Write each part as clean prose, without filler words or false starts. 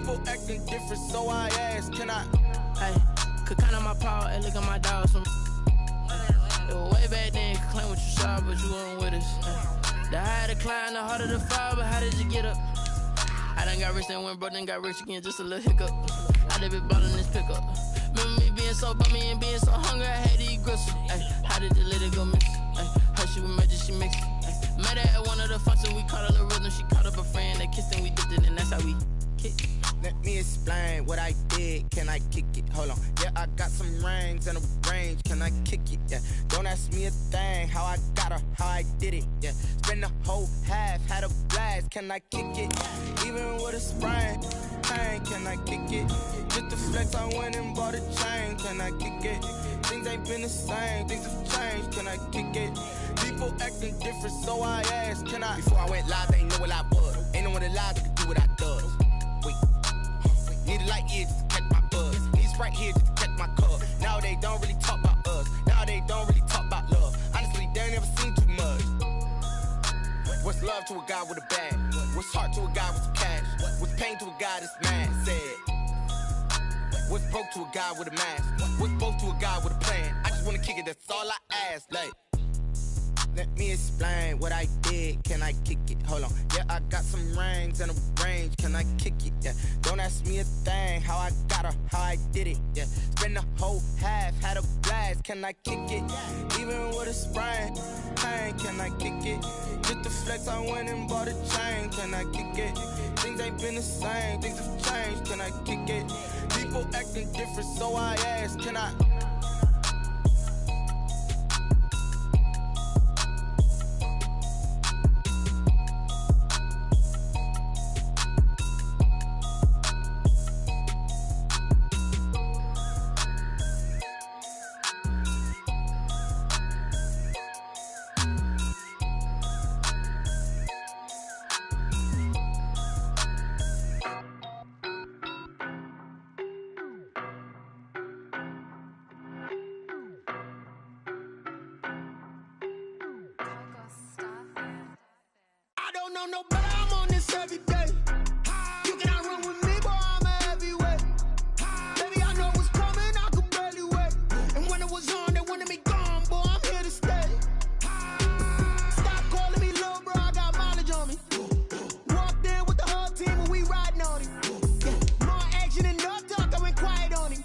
People acting different, so I ask, can I? Hey, could count on my power and look at my dogs from. It was way back then, could claim what you saw, but you weren't with us. The higher the climb, the harder the fall, but how did you get up? I done got rich, then went broke, then got rich again, just a little hiccup. I done been ballin' this pickup. Remember me being so bummy and being so hungry, I had to eat gristle. Ay, how did the little go miss? Ay, her she was magic, she mixed. Ay, met her at one of the functions, we caught a little rhythm. She caught up a friend, they kissed and we dipped it, and that's how we kicked. Let me explain what I did, can I kick it? Hold on, yeah, I got some rings and a range, can I kick it? Yeah, don't ask me a thing, how I got her, how I did it, yeah. Spend the whole half, had a blast, can I kick it? Even with a sprain, pain, can I kick it? Just to flex, I went and bought a chain, can I kick it? Things ain't been the same, things have changed, can I kick it? People acting different, so I asked, can I? Before I went live, they ain't know what I was. Ain't no one alive that could do what I does. Need a light here just to catch my buzz. Need Sprite here just to catch my cup. Now they don't really talk about us. Now they don't really talk about love. Honestly, they ain't never seen too much. What's love to a guy with a bag? What's heart to a guy with some cash? What's pain to a guy that's mad? Said. What's broke to a guy with a mask? What's both to a guy with a plan? I just wanna kick it, that's all I ask. Like, let me explain what I did, can I kick it? Hold on, yeah, I got some rings and a range, can I kick it? Yeah, don't ask me a thing, how I got her, how I did it? Yeah, spend the whole half, had a blast, can I kick it? Even with a sprain, pain, can I kick it? Just to flex, I went and bought a chain, can I kick it? Things ain't been the same, things have changed, can I kick it? People acting different, so I ask, can I? No, but I'm on this every day. You cannot run with me, boy, I'm a heavyweight. Baby, I know what's coming, I could barely wait. And when it was on, they wanted me gone, boy, I'm here to stay. Stop calling me little bro, I got mileage on me. Walked in with the whole team and we riding on him. More action and no talk, I went quiet on him.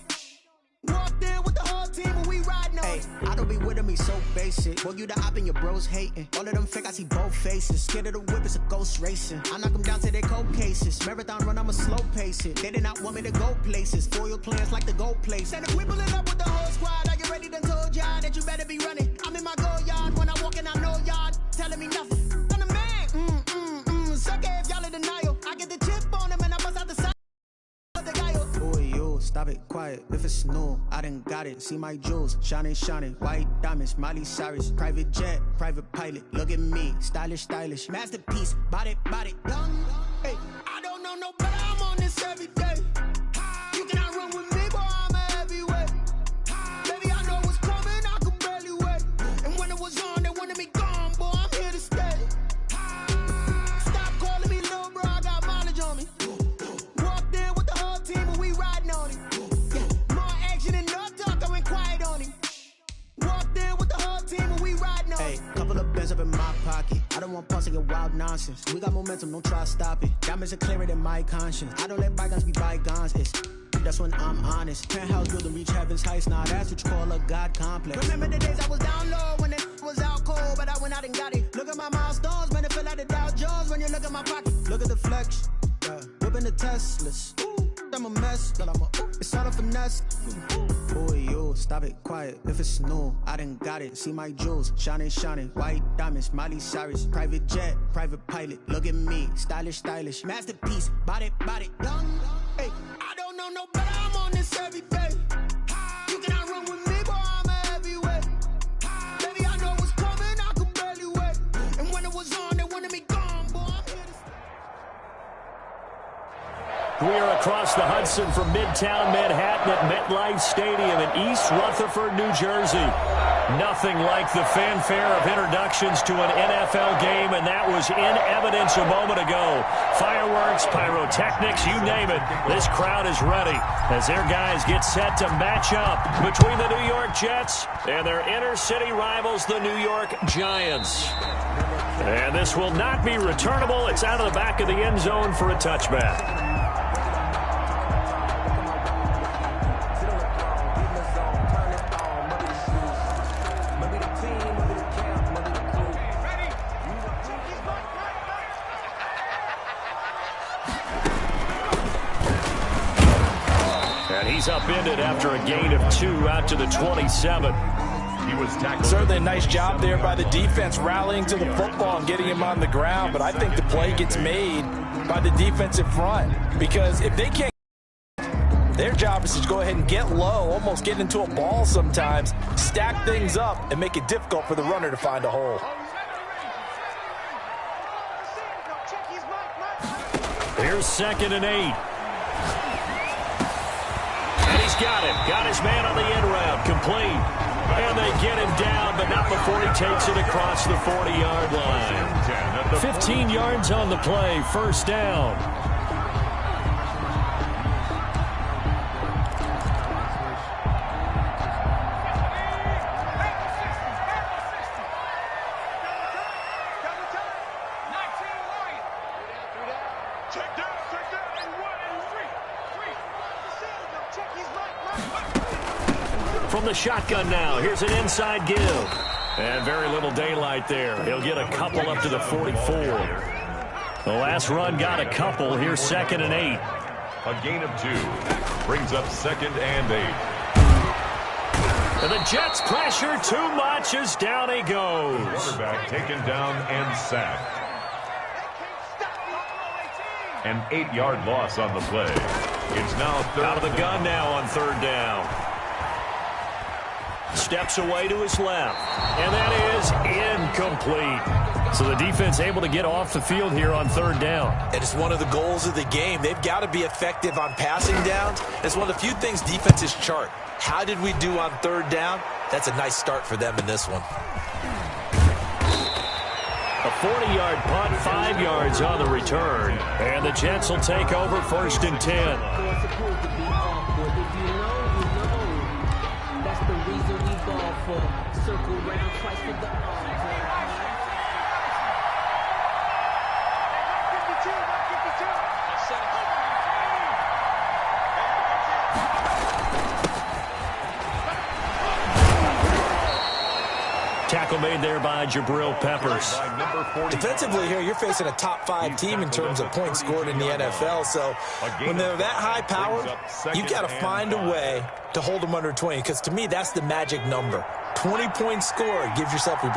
Walked in with the whole team and we riding on him. I don't be with him, he's so basic. Boy, you the op and your bros hating. All of them fake, I see both faces. Scared of the whip, it's a ghost racing. I knock them down to their cold cases. Marathon run, I'ma slow pace it. They did not want me to go places. Foil plans like the gold place. And if we pulling up with the whole squad, I get ready to told y'all that you better be running. I'm in my go yard. When I walk in, I know y'all telling me nothing. I'm the man. Suck it if y'all in denial. I get the chip on them and I bust out the side. Boy, you stop it, quiet. If it's new, I done got it. See my jewels, shining, shining. White diamonds, Miley Cyrus. Private jet, private pilot. Look at me, stylish, stylish. Masterpiece, body, young. Hey, I don't know no better, I'm on this every day. You cannot run with me, boy, I'm a heavyweight. Baby, I know what's coming, I could barely wait. And when it was on, they wanted me gone, boy, I'm here to stay. Stop calling me little bro, I got mileage on me. Walked in with the whole team and we riding on him. More action and no talk, I went quiet on him. Walked in with the whole team and we riding on him. Hey, couple of bands up in my pocket. I don't want pulse to get wild nonsense. We got momentum, don't try to stop it. Diamonds are clearer than my conscience. I don't let bygones be bygones. It's that's when I'm honest. Penthouse building reach heaven's heights. Now that's what you call a God complex. Remember the days I was down low when it was out cold, but I went out and got it. Look at my milestones, man, it feel like the Dow Jones when you look at my pocket. Look at the flex, whipping the Teslas. I'm a mess, but it's all a finesse. Boy, you stop it, quiet. If it's new, I done got it. See my jewels, shining, shining. White diamonds, Miley Cyrus. Private jet, private pilot. Look at me, stylish, stylish. Masterpiece, body, young. Hey, I don't know no better, I'm on this every day. You cannot run with me, boy, I'm a heavyweight. Baby, I know what's coming, I could barely wait. And when it was on, they wanted me gone, boy, I'm here to stay. We are across the Hudson from Midtown Manhattan at MetLife Stadium in East Rutherford, New Jersey. Nothing like the fanfare of introductions to an NFL game, and that was in evidence a moment ago. Fireworks, pyrotechnics, you name it. This crowd is ready as their guys get set to match up between the New York Jets and their inner-city rivals, the New York Giants. And this will not be returnable. It's out of the back of the end zone for a touchback. He's upended after a gain of 2 out to the 27. He was tackled. Certainly a nice job there by the defense rallying to the football and getting him on the ground, but I think the play gets made by the defensive front because if they can't, their job is to go ahead and get low, almost get into a ball sometimes, stack things up, and make it difficult for the runner to find a hole. Here's 2nd and 8. Got him. Got his man on the end route. Complete. And they get him down, but not before he takes it across the 40-yard line. 15 yards on the play. First down. From the shotgun now, here's an inside give. And very little daylight there. He'll get a couple up to the 44. The last run got a couple. Here's 2nd and 8. A gain of 2 brings up 2nd and 8. And the Jets pressure too much as down he goes. Quarterback taken down and sacked. An 8-yard loss on the play. It's now third. Out of the gun now on 3rd down. Steps away to his left. And that is incomplete. So the defense able to get off the field here on 3rd down. And it's one of the goals of the game. They've got to be effective on passing downs. It's one of the few things defenses chart. How did we do on 3rd down? That's a nice start for them in this one. A 40-yard punt, 5 yards on the return. And the Jets will take over 1st and 10. Circle round twice with the Tackle made there by Jabril Peppers. Defensively here, you're facing a top 5 team in terms of points scored in the NFL. So when they're that high powered, you got to find a way to hold them under 20. Because to me, that's the magic number. 20 points scored. You give yourself your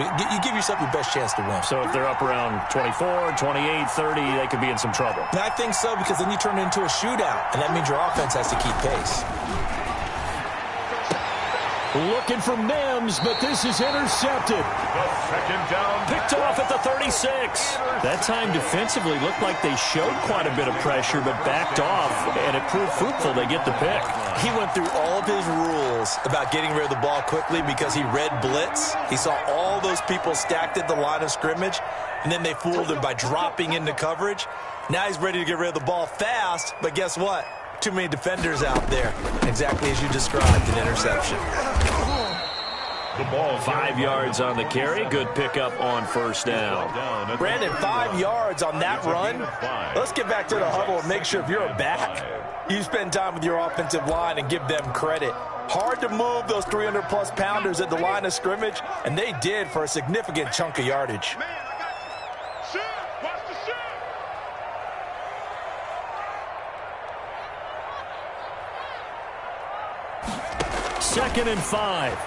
best chance to win. So if they're up around 24, 28, 30, they could be in some trouble. And I think so, because then you turn it into a shootout, and that means your offense has to keep pace. Looking for Mims, but this is intercepted. The 2nd down. Picked off at the 36. That time defensively looked like they showed quite a bit of pressure, but backed off, and it proved fruitful. They get the pick. He went through all of his rules about getting rid of the ball quickly because he read blitz. He saw all those people stacked at the line of scrimmage, and then they fooled him by dropping into coverage. Now he's ready to get rid of the ball fast, but guess what? Too many defenders out there. Exactly as you described, an interception. The ball 5 yards on the carry. Good pickup on 1st down. Brandon, 5 yards on that run. Let's get back to the huddle and make sure if you're a back, you spend time with your offensive line and give them credit. Hard to move those 300-plus pounders at the line of scrimmage, and they did for a significant chunk of yardage. 2nd and 5.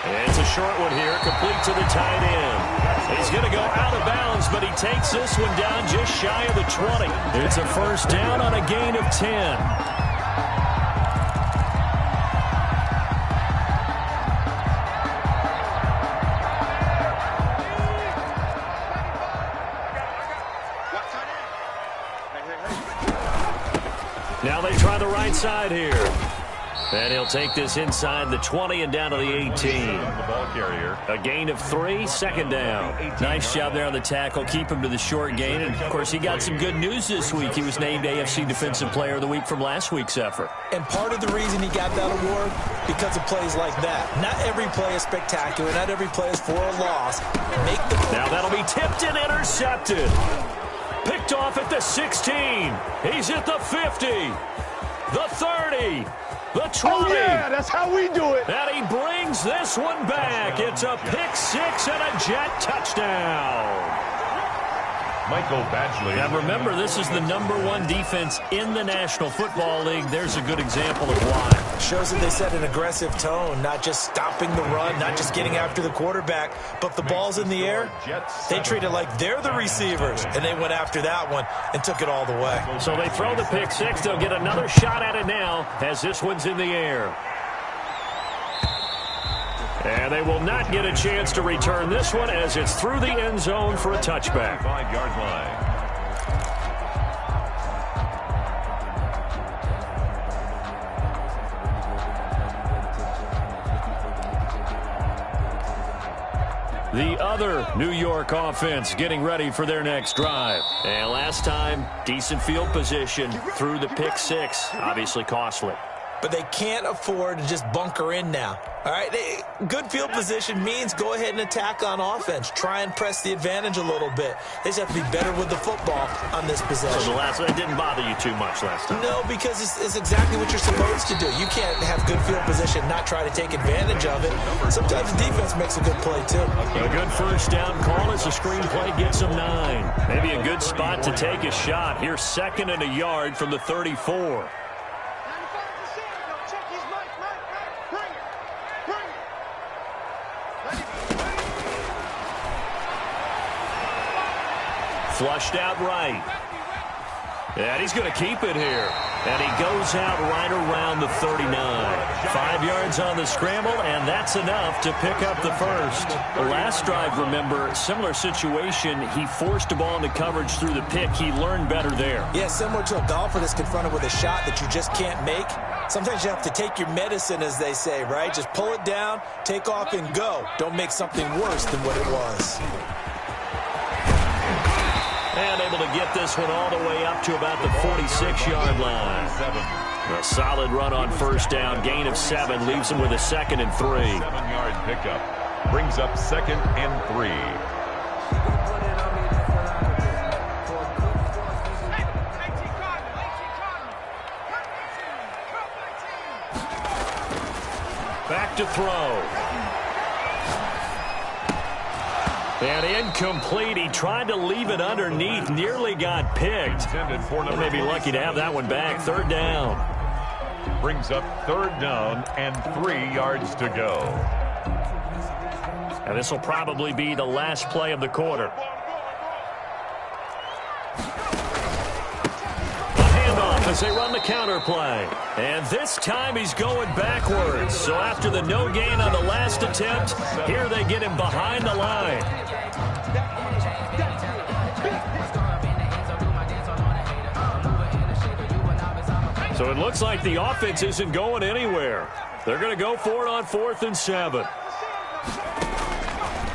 It's a short one here, complete to the tight end. He's going to go out of bounds, but he takes this one down just shy of the 20. It's a 1st down on a gain of 10. Now they try the right side here. And he'll take this inside the 20 and down to the 18. The ball carrier. A gain of 3, second down. Nice job there on the tackle. Keep him to the short gain. And, of course, he got some good news this week. He was named AFC Defensive Player of the Week from last week's effort. And part of the reason he got that award, because of plays like that. Not every play is spectacular. Not every play is for a loss. Now that'll be tipped and intercepted. Picked off at the 16. He's at the 50. The 30. The 20. Oh, yeah, that's how we do it. And he brings this one back. It's a pick 6 and a Jet touchdown. Michael Badgley. Now remember, this is the #1 defense in the National Football League. There's a good example of why. Shows that they set an aggressive tone, not just stopping the run, not just getting after the quarterback, but the ball's in the air. They treat it like they're the receivers, and they went after that one and took it all the way. So they throw the pick 6. They'll get another shot at it now as this one's in the air. And they will not get a chance to return this one as it's through the end zone for a touchback. 5-yard line. The other New York offense getting ready for their next drive. And last time, decent field position through the pick 6. Obviously costly. But they can't afford to just bunker in now. All right, good field position means go ahead and attack on offense. Try and press the advantage a little bit. They just have to be better with the football on this possession. So it didn't bother you too much last time? No, because it's exactly what you're supposed to do. You can't have good field position, not try to take advantage of it. Sometimes the defense makes a good play, too. A good first down call as the screenplay gets them 9. Maybe a good spot to take a shot. Here's 2nd and a yard from the 34. Flushed out right. And he's going to keep it here. And he goes out right around the 39. 5 yards on the scramble, and that's enough to pick up the first. The last drive, remember, similar situation. He forced the ball into coverage through the pick. He learned better there. Yeah, similar to a golfer that's confronted with a shot that you just can't make. Sometimes you have to take your medicine, as they say, right? Just pull it down, take off, and go. Don't make something worse than what it was. And able to get this one all the way up to about the 46-yard line. A solid run on first down. Gain of 7 leaves him with a 2nd and 3. 7-yard pickup. Brings up 2nd and 3. Back to throw. And incomplete. He tried to leave it underneath. Nearly got picked. He may be lucky to have that one back. 3rd down. Brings up 3rd down and 3 yards to go. And this will probably be the last play of the quarter. As they run the counter play. And this time he's going backwards. So after the no gain on the last attempt, here they get him behind the line. So it looks like the offense isn't going anywhere. They're going to go for it on 4th and 7.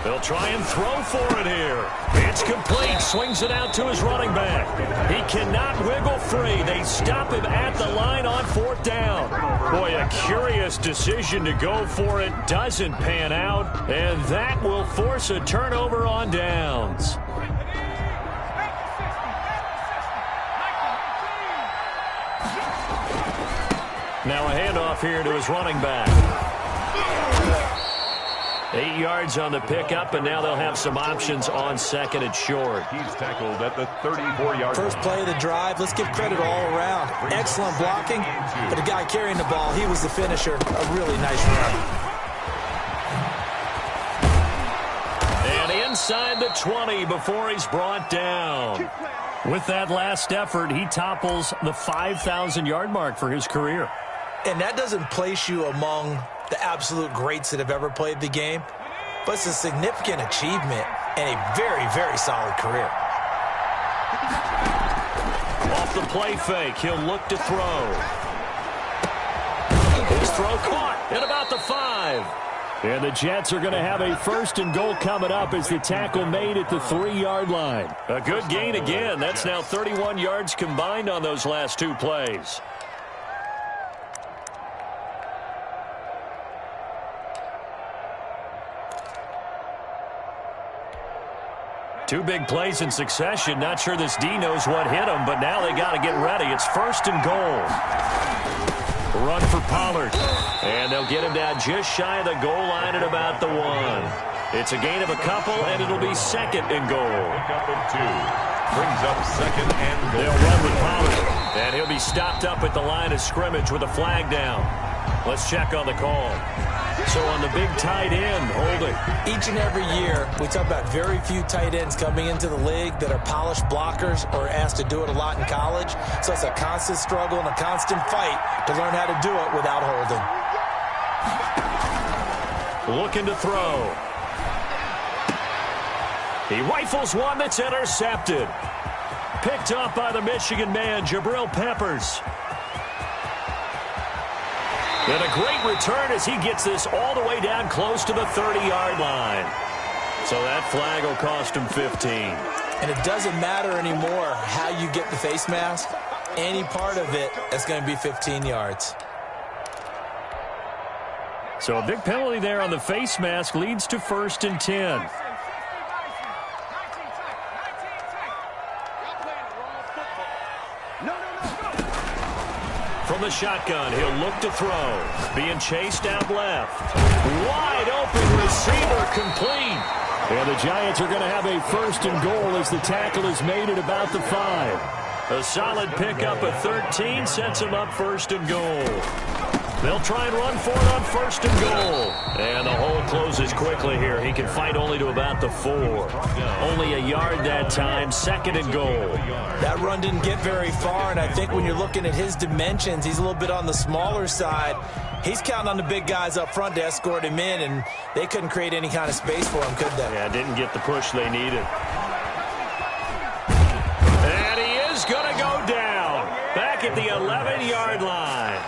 They'll try and throw for it here. It's complete. Swings it out to his running back. He cannot wiggle free. They stop him at the line on 4th down. Boy, a curious decision to go for it. Doesn't pan out. And that will force a turnover on downs. Now a handoff here to his running back. 8 yards on the pickup, and now they'll have some options on 2nd and short. He's tackled at the 34-yard line. First play of the drive, let's give credit all around. Excellent blocking, but the guy carrying the ball, he was the finisher. A really nice run. And inside the 20 before he's brought down. With that last effort, he topples the 5,000-yard mark for his career. And that doesn't place you among the absolute greats that have ever played the game, but it's a significant achievement and a very, very solid career. Off the play fake, he'll look to throw. His throw caught at about the 5. And the Jets are going to have a 1st and goal coming up as the tackle made at the 3-yard line. A good gain again. That's now 31 yards combined on those last 2 plays. Two big plays in succession. Not sure this D knows what hit him, but now they got to get ready. It's 1st and goal. Run for Pollard. And they'll get him down just shy of the goal line at about the 1. It's a gain of a couple, and it'll be 2nd and goal. Pick up at 2. Brings up 2nd and goal. They'll run with Pollard. And he'll be stopped up at the line of scrimmage with a flag down. Let's check on the call. So on the big tight end, holding. Each and every year, we talk about very few tight ends coming into the league that are polished blockers or asked to do it a lot in college. So it's a constant struggle and a constant fight to learn how to do it without holding. Looking to throw. He rifles one that's intercepted. Picked up by the Michigan man, Jabril Peppers. And a great return as he gets this all the way down close to the 30-yard line. So that flag will cost him 15. And it doesn't matter anymore how you get the face mask. Any part of it is going to be 15 yards. So a big penalty there on the face mask leads to 1st and 10. From the shotgun, he'll look to throw. Being chased out left. Wide open receiver complete. And the Giants are going to have a 1st and goal as the tackle is made at about the 5. A solid pickup of 13 sets him up 1st and goal. They'll try and run for it on 1st and goal. And the hole closes quickly here. He can fight only to about the 4. Only a yard that time, 2nd and goal. That run didn't get very far, and I think when you're looking at his dimensions, he's a little bit on the smaller side. He's counting on the big guys up front to escort him in, and they couldn't create any kind of space for him, could they? Yeah, didn't get the push they needed. And he is going to go down. Back at the 11-yard line.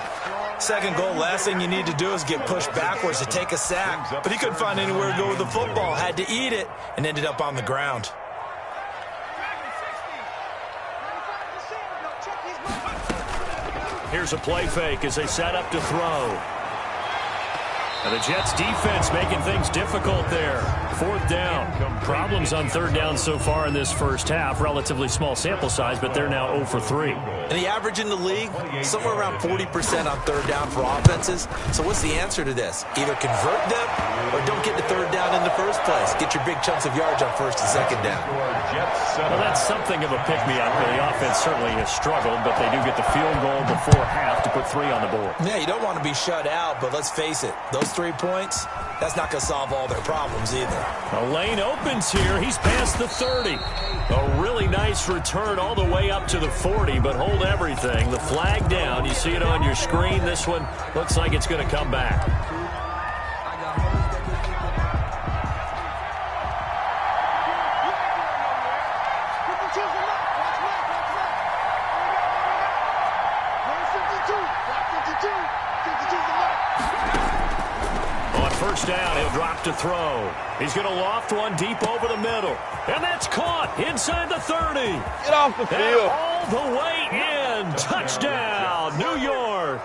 2nd goal, last thing you need to do is get pushed backwards to take a sack. But he couldn't find anywhere to go with the football. Had to eat it and ended up on the ground. Here's a play fake as they set up to throw. And the Jets defense making things difficult there. 4th down. Problems on 3rd down so far in this first half. Relatively small sample size, but they're now 0 for 3. And the average in the league, somewhere around 40% on 3rd down for offenses. So what's the answer to this? Either convert them or don't get to 3rd down in the first place. Get your big chunks of yards on 1st and 2nd down. Well, that's something of a pick-me-up. The offense certainly has struggled, but they do get the field goal before half to put 3 on the board. Yeah, you don't want to be shut out, but let's face it. Those 3 points, that's not going to solve all their problems either. A lane opens here. He's past the 30. A really nice return all the way up to the 40, but hold everything. The flag down. You see it on your screen. This one looks like it's going to come back. First down, he'll drop to throw. He's going to loft one deep over the middle. And that's caught inside the 30. Get off the field. And all the way in. Touchdown, New York.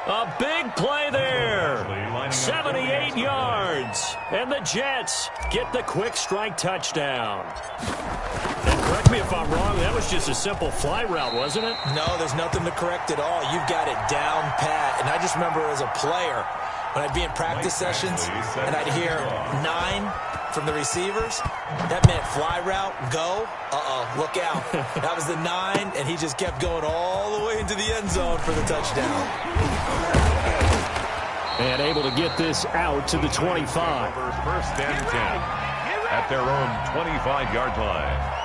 A big play there. 78 yards. And the Jets get the quick strike touchdown. And correct me if I'm wrong, that was just a simple fly route, wasn't it? No, there's nothing to correct at all. You've got it down pat. And I just remember as a player, when I'd be in practice sessions and I'd hear 9 from the receivers, that meant fly route, go, look out. That was the 9, and he just kept going all the way into the end zone for the touchdown. And able to get this out to the 25. 1st and 10 at their own 25-yard line.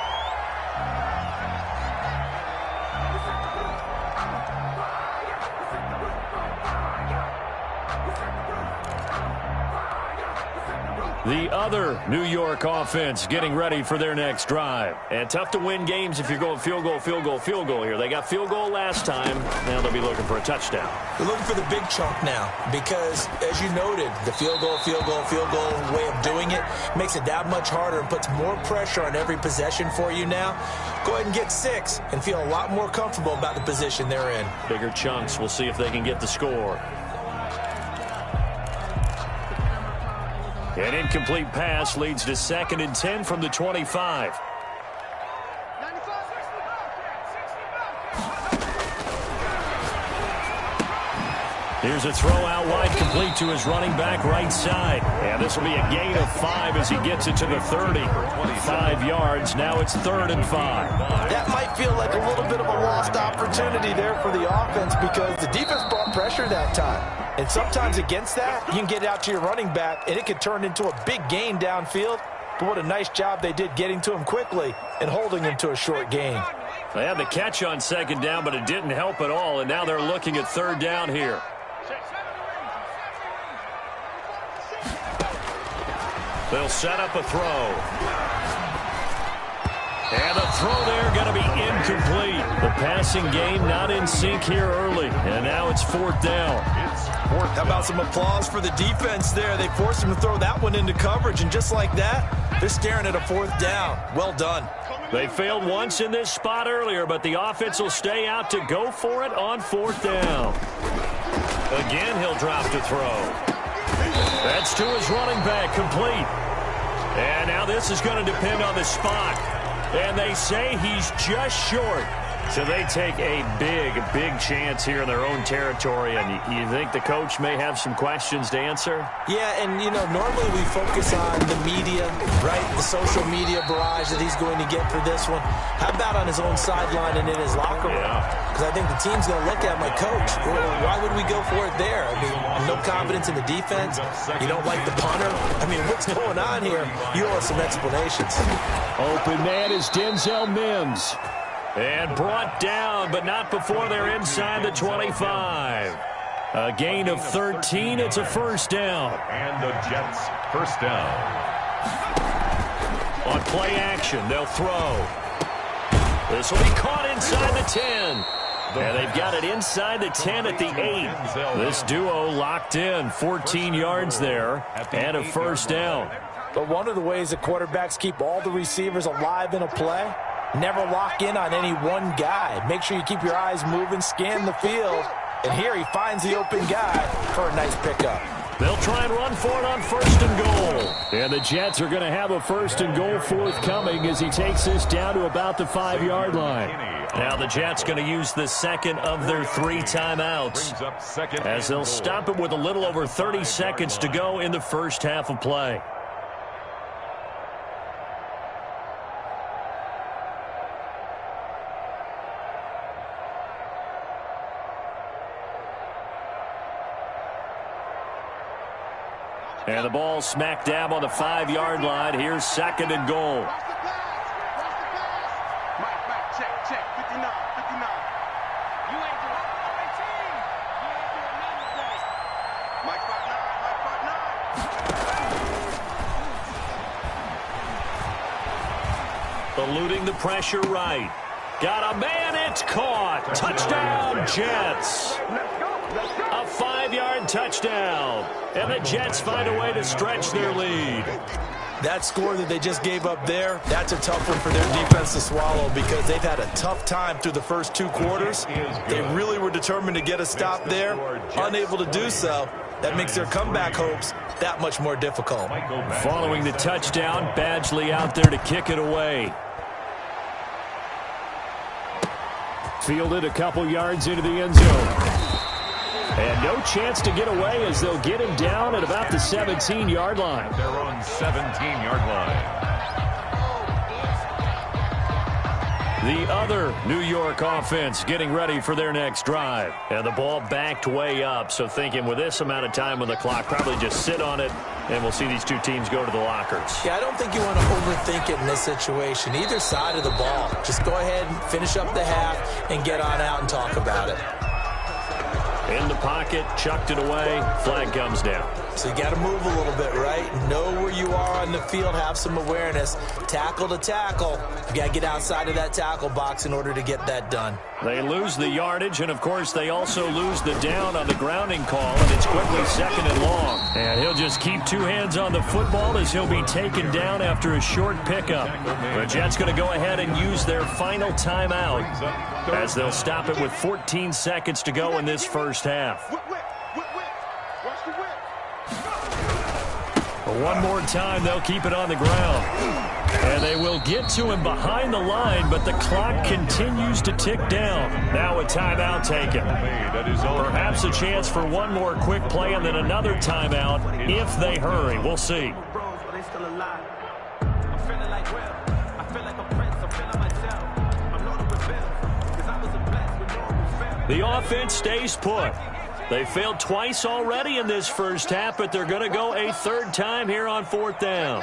The other New York offense getting ready for their next drive. And tough to win games if you're going field goal, field goal, field goal here. They got field goal last time. Now they'll be looking for a touchdown. They're looking for the big chunk now because, as you noted, the field goal way of doing it makes it that much harder and puts more pressure on every possession for you now. Go ahead and get 6 and feel a lot more comfortable about the position they're in. Bigger chunks. We'll see if they can get the score. An incomplete pass leads to 2nd and 10 from the 25. Here's a throw out wide, complete to his running back right side. And this will be a gain of 5 as he gets it to the 30. 5 yards. Now it's 3rd and 5. That might feel like a little bit of a lost opportunity there for the offense because the defense brought pressure that time. And sometimes against that, you can get out to your running back, and it could turn into a big gain downfield. But what a nice job they did getting to him quickly and holding him to a short gain. They had the catch on 2nd down, but it didn't help at all, and now they're looking at 3rd down here. They'll set up a throw. And the throw there going to be incomplete. The passing game not in sync here early. And now it's 4th down. How about some applause for the defense there? They forced him to throw that one into coverage, and just like that, they're staring at a 4th down. Well done. They failed once in this spot earlier, but the offense will stay out to go for it on 4th down. Again, he'll drop to throw. That's to his running back, complete. And now this is going to depend on the spot. And they say he's just short. So they take a big chance here in their own territory. And you think the coach may have some questions to answer? Yeah, and, you know, normally we focus on the media, right? The social media barrage that he's going to get for this one. How about on his own sideline and in his locker room? Because I think the team's going to look at him like, Coach, why would we go for it there? I mean, no confidence in the defense. You don't like the punter. I mean, what's going on here? You owe us some explanations. Open man is Denzel Mims. And brought down, but not before they're inside the 25. A gain of 13. It's a 1st down. And the Jets, 1st down. On play action, they'll throw. This will be caught inside the 10. And they've got it inside the 10 at the 8. This duo locked in. 14 yards there and a 1st down. But one of the ways that quarterbacks keep all the receivers alive in a play, never lock in on any one guy. Make sure you keep your eyes moving, scan the field. And here he finds the open guy for a nice pickup. They'll try and run for it on 1st and goal. And the Jets are going to have a 1st and goal forthcoming as he takes this down to about the 5-yard line. Now the Jets going to use the 2nd of their 3 timeouts as they'll stop it with a little over 30 seconds to go in the first half of play. And the ball smack dab on the 5-yard line. Here's 2nd and goal. Eluding the pressure right. Got a man, it's caught. Touchdown, Jets. A 5-yard touchdown. And the Jets find a way to stretch their lead. That score that they just gave up there, that's a tough one for their defense to swallow because they've had a tough time through the first 2 quarters. They really were determined to get a stop there, unable to do so. That makes their comeback hopes that much more difficult. Following the touchdown, Badgley out there to kick it away. Fielded a couple yards into the end zone. And no chance to get away as they'll get him down at about the 17-yard line. At their own 17-yard line. The other New York offense getting ready for their next drive. And the ball backed way up, so thinking with this amount of time on the clock, probably just sit on it, and we'll see these two teams go to the lockers. Yeah, I don't think you want to overthink it in this situation. Either side of the ball. Just go ahead and finish up the half and get on out and talk about it. In the pocket, chucked it away, flag comes down. So you got to move a little bit, right? Know where you are on the field, have some awareness. Tackle to tackle. You got to get outside of that tackle box in order to get that done. They lose the yardage, and, of course, they also lose the down on the grounding call, and it's quickly 2nd and long. And he'll just keep 2 hands on the football as he'll be taken down after a short pickup. The Jets going to go ahead and use their final timeout as they'll stop it with 14 seconds to go in this first half. One more time, they'll keep it on the ground. And they will get to him behind the line, but the clock continues to tick down. Now a timeout taken. Perhaps a chance for one more quick play and then another timeout if they hurry. We'll see. The offense stays put. They failed twice already in this first half, but they're going to go a 3rd time here on 4th down.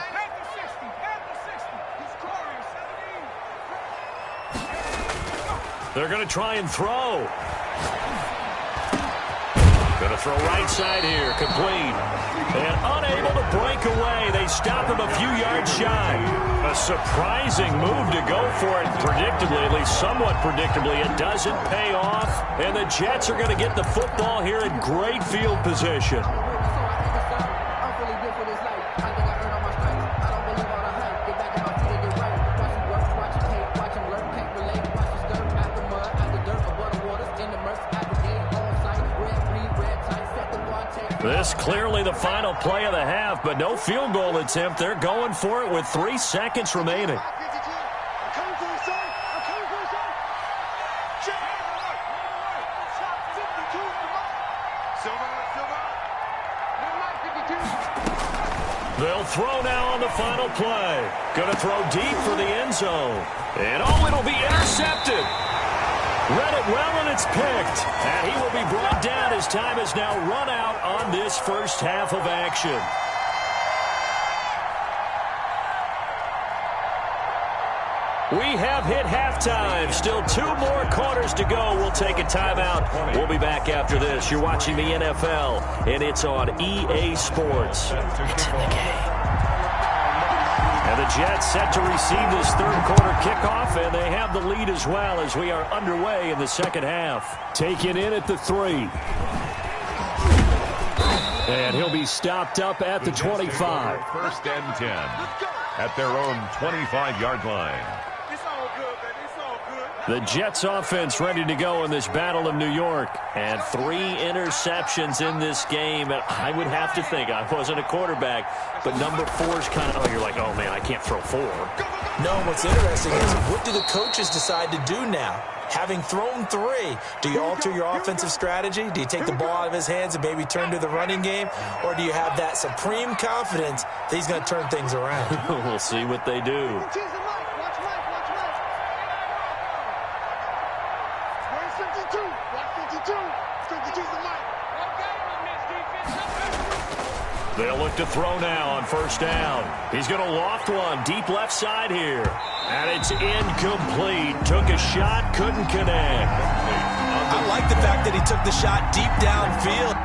They're going to try and throw. Going to throw right side here, complete. And unable to break away. They stop him a few yards shy. A surprising move to go for it predictably, at least somewhat predictably. It doesn't pay off. And the Jets are going to get the football here in great field position. This clearly the final play of the half, but no field goal attempt. They're going for it with 3 seconds remaining. They'll throw now on the final play. Going to throw deep for the end zone. And it'll be intercepted. Read it well, and it's picked. And he will be brought down as time has now run out on this first half of action. We have hit halftime. Still 2 more quarters to go. We'll take a timeout. We'll be back after this. You're watching the NFL, and it's on EA Sports. It's in the game. And the Jets set to receive this 3rd quarter kickoff, and they have the lead as well as we are underway in the second half. Taken in at the 3. And he'll be stopped up at the 25. 1st and 10 at their own 25-yard line. The Jets offense ready to go in this Battle of New York. And 3 interceptions in this game. And I would have to think, I wasn't a quarterback, but number 4 is kind of, you're like, oh, man, I can't throw 4. No, what's interesting is what do the coaches decide to do now? Having thrown 3, do you alter your offensive strategy? Do you take the ball out of his hands and maybe turn to the running game? Or do you have that supreme confidence that he's going to turn things around? We'll see what they do. They'll look to throw now on 1st down. He's going to loft one deep left side here. And it's incomplete. Took a shot, couldn't connect. I like the fact that he took the shot deep downfield.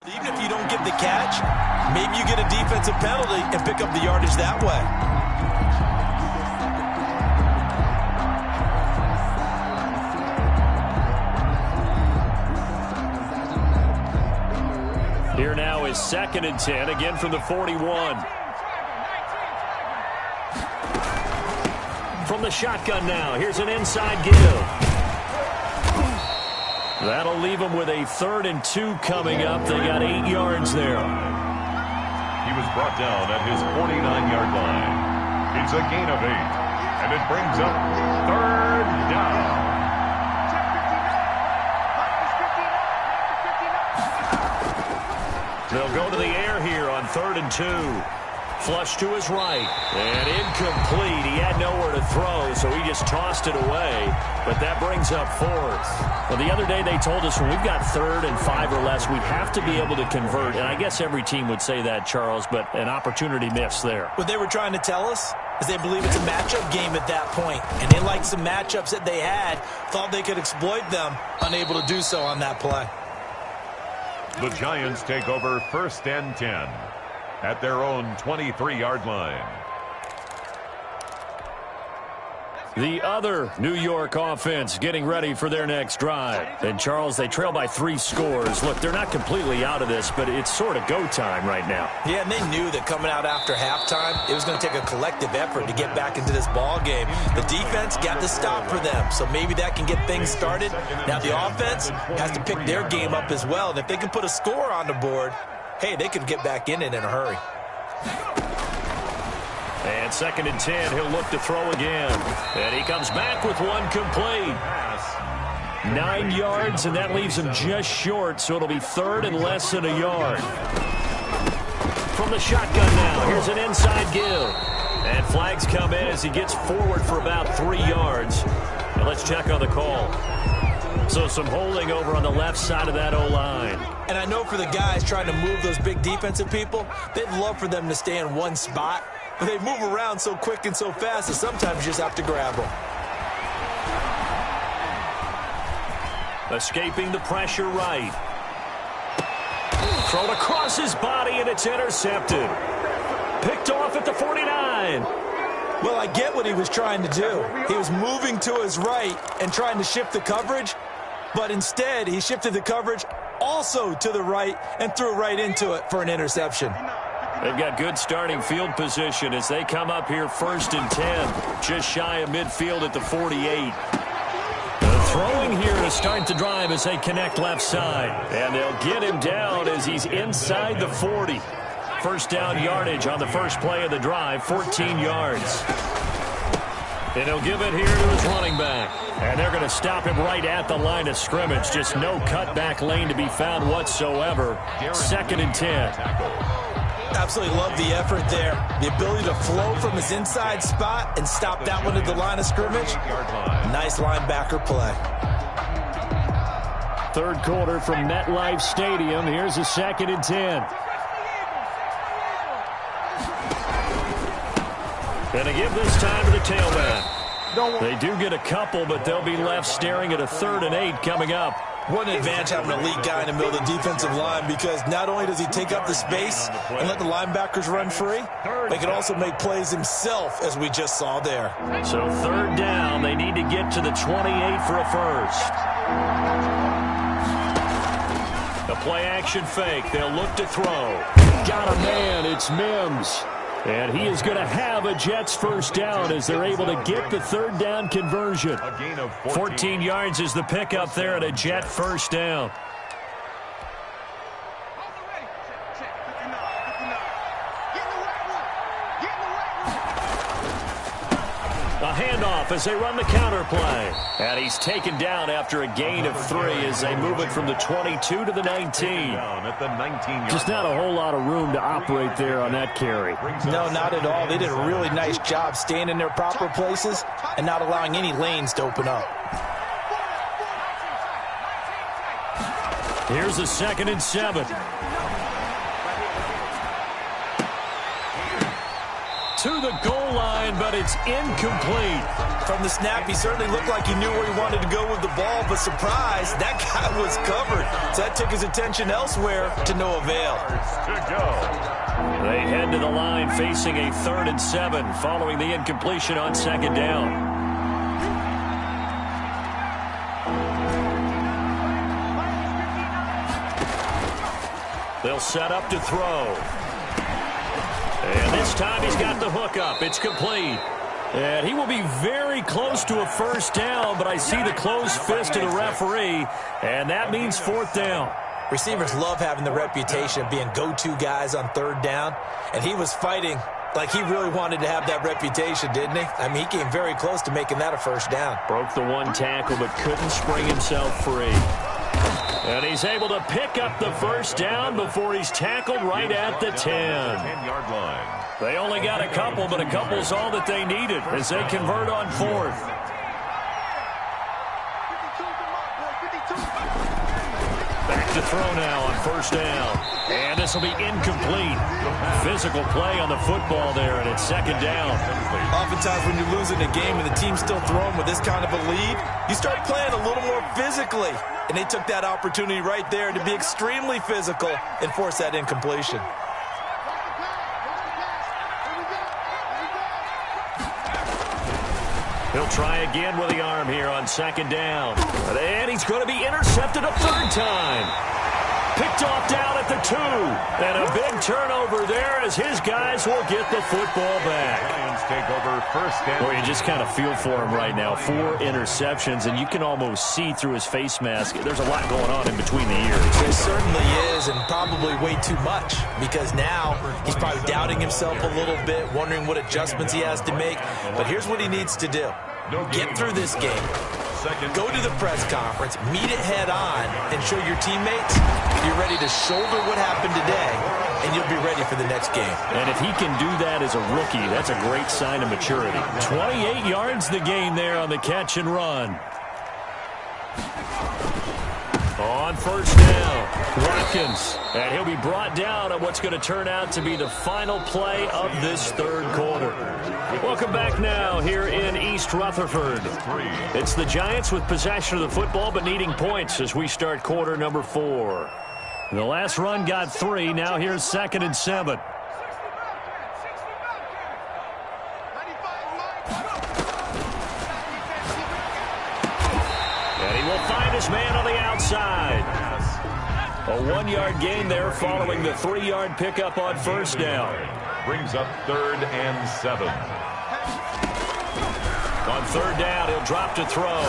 Even if you don't get the catch, maybe you get a defensive penalty and pick up the yardage that way. Here now is 2nd and 10, again from the 41. From the shotgun now, here's an inside give. That'll leave them with a 3rd and 2 coming up. They got 8 yards there. He was brought down at his 49-yard line. It's a gain of 8. And it brings up third down. They'll go to the air here on 3rd and 2. Flush to his right. And incomplete. He had nowhere to throw, so he just tossed it away. But that brings up 4th. Well, the other day they told us when we've got 3rd and 5 or less, we have to be able to convert. And I guess every team would say that, Charles, but an opportunity missed there. What they were trying to tell us is they believe it's a matchup game at that point. And they liked some matchups that they had, thought they could exploit them, unable to do so on that play. The Giants take over 1st and 10 at their own 23-yard line. The other New York offense getting ready for their next drive. And, Charles, they trail by 3 scores. Look, they're not completely out of this, but it's sort of go time right now. Yeah, and they knew that coming out after halftime, it was going to take a collective effort to get back into this ball game. The defense got the stop for them, so maybe that can get things started. Now the offense has to pick their game up as well. And if they can put a score on the board, hey, they could get back in it in a hurry. And 2nd and 10, he'll look to throw again. And he comes back with one complete. 9 yards, and that leaves him just short, so it'll be 3rd and less than a yard. From the shotgun now, here's an inside give. And flags come in as he gets forward for about 3 yards. Now let's check on the call. So some holding over on the left side of that O-line. And I know for the guys trying to move those big defensive people, they'd love for them to stay in one spot. But they move around so quick and so fast that sometimes you just have to grab them. Escaping the pressure right. Thrown across his body, and it's intercepted. Picked off at the 49. Well, I get what he was trying to do. He was moving to his right and trying to shift the coverage, but instead he shifted the coverage also to the right and threw right into it for an interception. They've got good starting field position as they come up here 1st and 10, just shy of midfield at the 48. Throwing here to start the drive as they connect left side. And they'll get him down as he's inside the 40. First down yardage on the first play of the drive, 14 yards. And he'll give it here to his running back. And they're going to stop him right at the line of scrimmage. Just no cutback lane to be found whatsoever. 2nd and 10. Absolutely love the effort there. The ability to flow from his inside spot and stop that one at the line of scrimmage. Nice linebacker play. 3rd quarter from MetLife Stadium. Here's a 2nd and 10. And to give this time to the tailback. They do get a couple, but they'll be left staring at a 3rd and 8 coming up. What an advantage having an elite guy in the middle of the defensive line, because not only does he take up the space and let the linebackers run free, but he can also make plays himself, as we just saw there. So 3rd down, they need to get to the 28 for a first. The play action fake, they'll look to throw. Got a man, it's Mims. And he is going to have a Jets first down as they're able to get the 3rd down conversion. 14 yards is the pickup there at a Jet first down. A handoff as they run the counter play. And he's taken down after a gain of 3 as they move it from the 22 to the 19. Just not a whole lot of room to operate there on that carry. No, not at all. They did a really nice job staying in their proper places and not allowing any lanes to open up. Here's a 2nd and 7. To the goal line, but it's incomplete. From the snap, he certainly looked like he knew where he wanted to go with the ball, but surprise, that guy was covered. So that took his attention elsewhere to no avail. They head to the line facing a 3rd and 7 following the incompletion on 2nd down. They'll set up to throw. And this time he's got the hook up. It's complete. And he will be very close to a first down, but I see the closed fist of the referee, and that means 4th down. Receivers love having the reputation of being go-to guys on 3rd down, and he was fighting like he really wanted to have that reputation, didn't he? I mean, he came very close to making that a first down. Broke the one tackle but couldn't spring himself free. And he's able to pick up the first down before he's tackled right at the 10-yard line. They only got a couple, but a couple's all that they needed as they convert on fourth. Back to throw now on first down. And this will be incomplete. Physical play on the football there, and it's second down. Oftentimes when you're losing a game and the team's still throwing with this kind of a lead, you start playing a little more physically. And they took that opportunity right there to be extremely physical and force that incompletion. He'll try again with the arm here on second down. And he's going to be intercepted a third time. Picked off down at the 2. And a big turnover there as his guys will get the football back. Lions take over first down. Boy, you just kind of feel for him right now. 4 interceptions, and you can almost see through his face mask. There's a lot going on in between the ears. There certainly is, and probably way too much, because now he's probably doubting himself a little bit, wondering what adjustments he has to make. But here's what he needs to do. Get through this game. Go to the press conference, meet it head on, and show your teammates you're ready to shoulder what happened today, and you'll be ready for the next game. And if he can do that as a rookie, that's a great sign of maturity. 28 yards the gain there on the catch and run. On first down, Watkins. And he'll be brought down on what's going to turn out to be the final play of this third quarter. Welcome back now here in East Rutherford. It's the Giants with possession of the football but needing points as we start quarter number 4. The last run got 3. Now here's 2nd and 7. And he will find his man on the outside. A 1-yard gain there following the 3-yard pickup on first down. Brings up 3rd and 7. On third down, he'll drop to throw.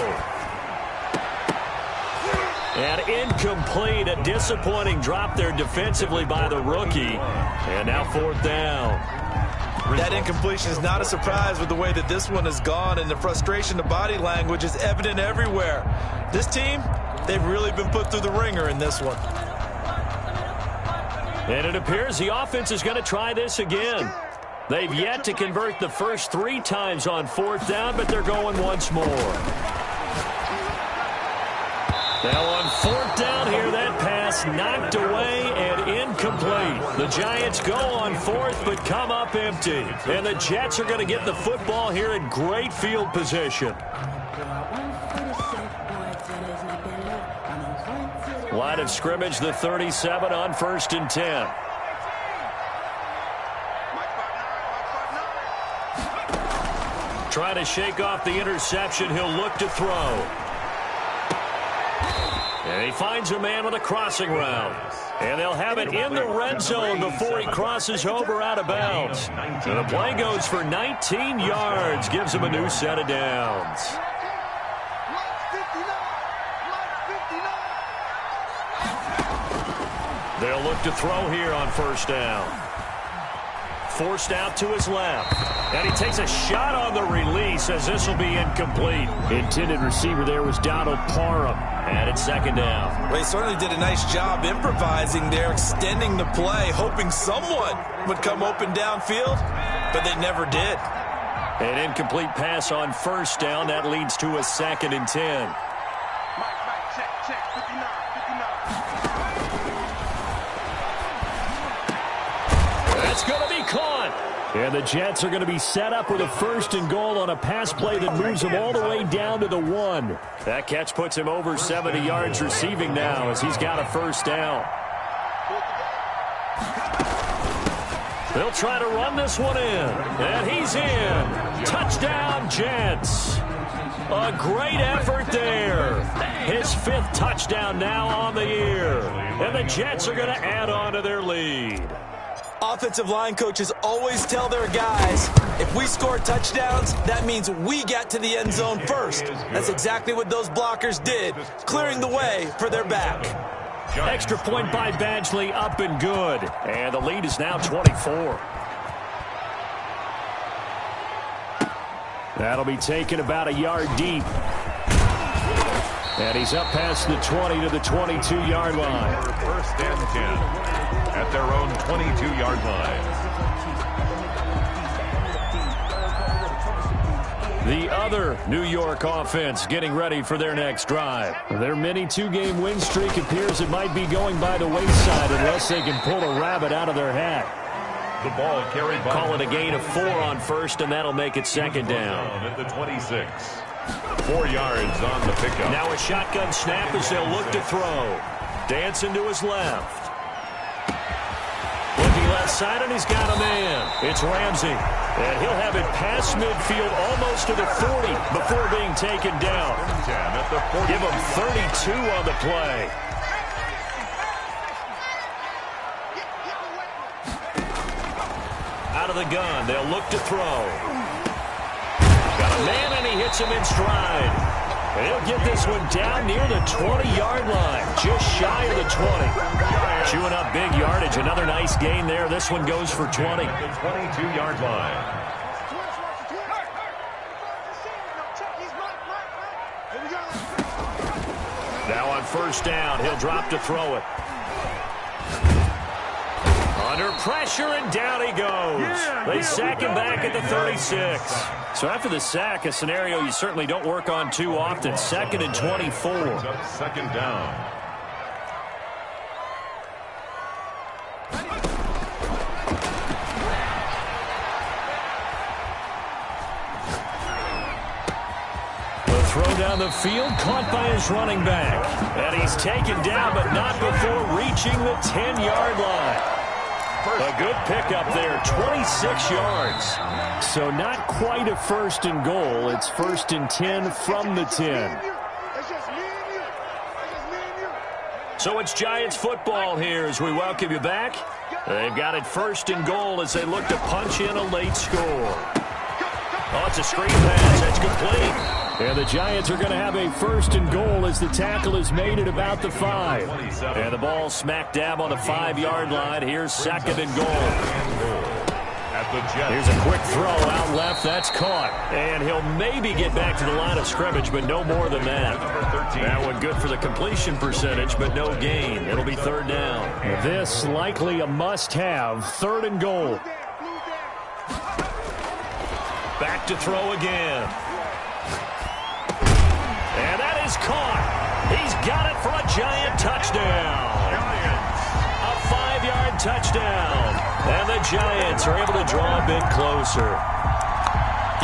And incomplete. A disappointing drop there defensively by the rookie. And now 4th down. That incompletion is not a surprise with the way that this one has gone, and the frustration, the body language is evident everywhere. This team, they've really been put through the ringer in this one. And it appears the offense is going to try this again. They've yet to convert the first 3 times on 4th down, but they're going once more. Now on 4th down here, that pass knocked away and incomplete. The Giants go on 4th but come up empty. And the Jets are going to get the football here in great field position. Line of scrimmage, the 37 on 1st and 10. Trying to shake off the interception. He'll look to throw. And he finds a man with a crossing route. And they'll have it in the red zone before he crosses over out of bounds. And the play goes for 19 yards. Gives him a new set of downs. They'll look to throw here on first down. Forced out to his left. And he takes a shot on the release as this will be incomplete. Intended receiver there was Donald Parham. And it's 2nd down. Well, he certainly did a nice job improvising there, extending the play, hoping someone would come open downfield, but they never did. An incomplete pass on first down. That leads to a 2nd and 10. That's going to be caught. And the Jets are going to be set up with a 1st and goal on a pass play that moves them all the way down to the 1. That catch puts him over 70 yards receiving now as he's got a 1st down. They'll try to run this one in. And he's in. Touchdown, Jets. A great effort there. His 5th touchdown now on the year. And the Jets are going to add on to their lead. Offensive line coaches always tell their guys, if we score touchdowns, that means we get to the end zone first. That's exactly what those blockers did, clearing the way for their back. Extra point by Badgley, up and good. And the lead is now 24. That'll be taken about a yard deep. And he's up past the 20 to the 22-yard line. First and 10 at their own 22-yard line. The other New York offense getting ready for their next drive. Their mini two-game win streak appears it might be going by the wayside unless they can pull a rabbit out of their hat. The ball carried by. Call it a gain of 4 on first, and that'll make it second down. At the 26. 4 yards on the pickup. Now a shotgun snap as they'll look to throw. Dancing to his left. Looking left side, and he's got a man. It's Ramsey. And he'll have it past midfield almost to the 40 before being taken down. Give him 32 on the play. Out of the gun, they'll look to throw. Got a man, and he hits him in stride. And he'll get this one down near the 20-yard line, just shy of the 20. Chewing up big yardage. Another nice gain there. This one goes for 20. The 22-yard line. Now on first down, he'll drop to throw it. Under pressure, and down he goes. They sack him back at the 36. So after the sack, a scenario you certainly don't work on too often. 2nd and 24. Second down. The throw down the field, caught by his running back. And he's taken down, but not before reaching the 10-yard line. A good pickup there, 26 yards. So not quite a first and goal. It's 1st and 10 from the 10. So it's Giants football here as we welcome you back. They've got it 1st and goal as they look to punch in a late score. Oh, it's a screen pass. That's complete. And the Giants are going to have a 1st and goal as the tackle is made at about the 5. And the ball smack dab on the 5-yard line. Here's 2nd and goal. Here's a quick throw out left. That's caught. And he'll maybe get back to the line of scrimmage, but no more than that. That one good for the completion percentage, but no gain. It'll be 3rd down. This likely a must-have. 3rd and goal. Back to throw again. And that is caught. He's got it for a Giant touchdown. A 5-yard touchdown. And the Giants are able to draw a bit closer.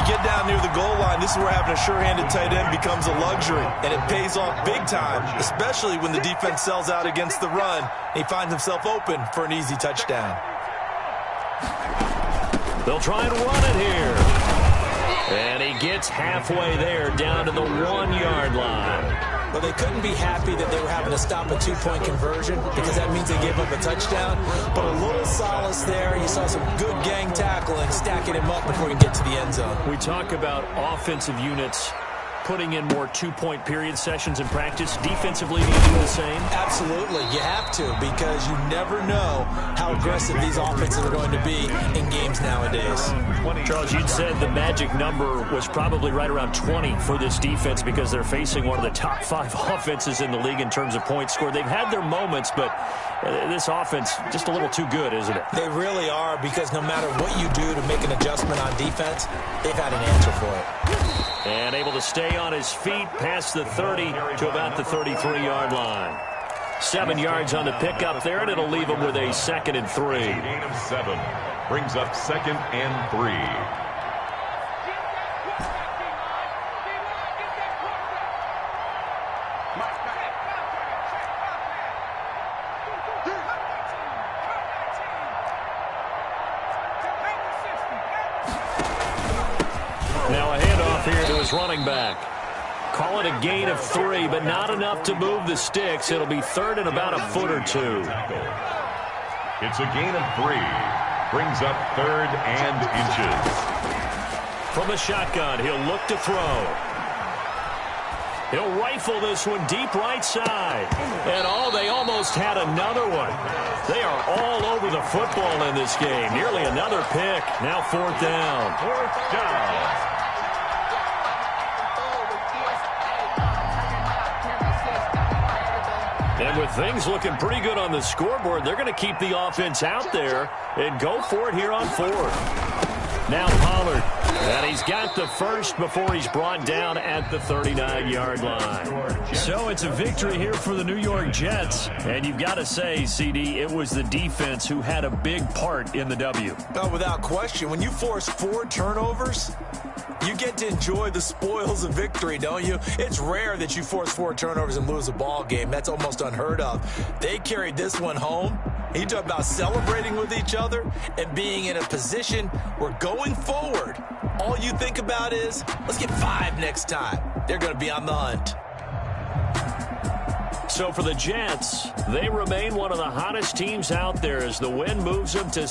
You get down near the goal line, this is where having a sure-handed tight end becomes a luxury. And it pays off big time, especially when the defense sells out against the run. He finds himself open for an easy touchdown. They'll try and run it here. And he gets halfway there, down to the 1-yard line. Well, they couldn't be happy that they were having to stop a 2-point conversion because that means they gave up a touchdown. But a little solace there. You saw some good gang tackling, stacking him up before he can get to the end zone. We talk about offensive units putting in more 2-point period sessions in practice. Defensively, do you do the same? Absolutely. You have to, because you never know how aggressive these offenses are going to be in games nowadays. Charles, you'd said the magic number was probably right around 20 for this defense because they're facing one of the top 5 offenses in the league in terms of points scored. They've had their moments, but this offense just a little too good, isn't it? They really are, because no matter what you do to make an adjustment on defense, they've had an answer for it. And able to stay on his feet past the 30 to about the 33-yard line. 7 yards on the pickup there, and it'll leave him with a 2nd and 3. Gain of 7 brings up 2nd and 3. Now a handoff here to his running back. Call it a gain of 3, but not enough to move the sticks. It'll be 3rd and about a foot or 2. It's a gain of 3. Brings up 3rd and inches. From the shotgun, he'll look to throw. He'll rifle this one deep right side. And they almost had another one. They are all over the football in this game. Nearly another pick. Now 4th down. 4th down. And with things looking pretty good on the scoreboard, they're going to keep the offense out there and go for it here on fourth. Now Pollard, and he's got the first before he's brought down at the 39-yard line. So it's a victory here for the New York Jets, and you've got to say, CD, it was the defense who had a big part in the W. Oh, without question. When you force 4 turnovers, you get to enjoy the spoils of victory, don't you? It's rare that you force 4 turnovers and lose a ball game. That's almost unheard of. They carried this one home. You talk about celebrating with each other and being in a position where going forward, all you think about is, let's get 5 next time. They're going to be on the hunt. So for the Jets, they remain one of the hottest teams out there as the win moves them to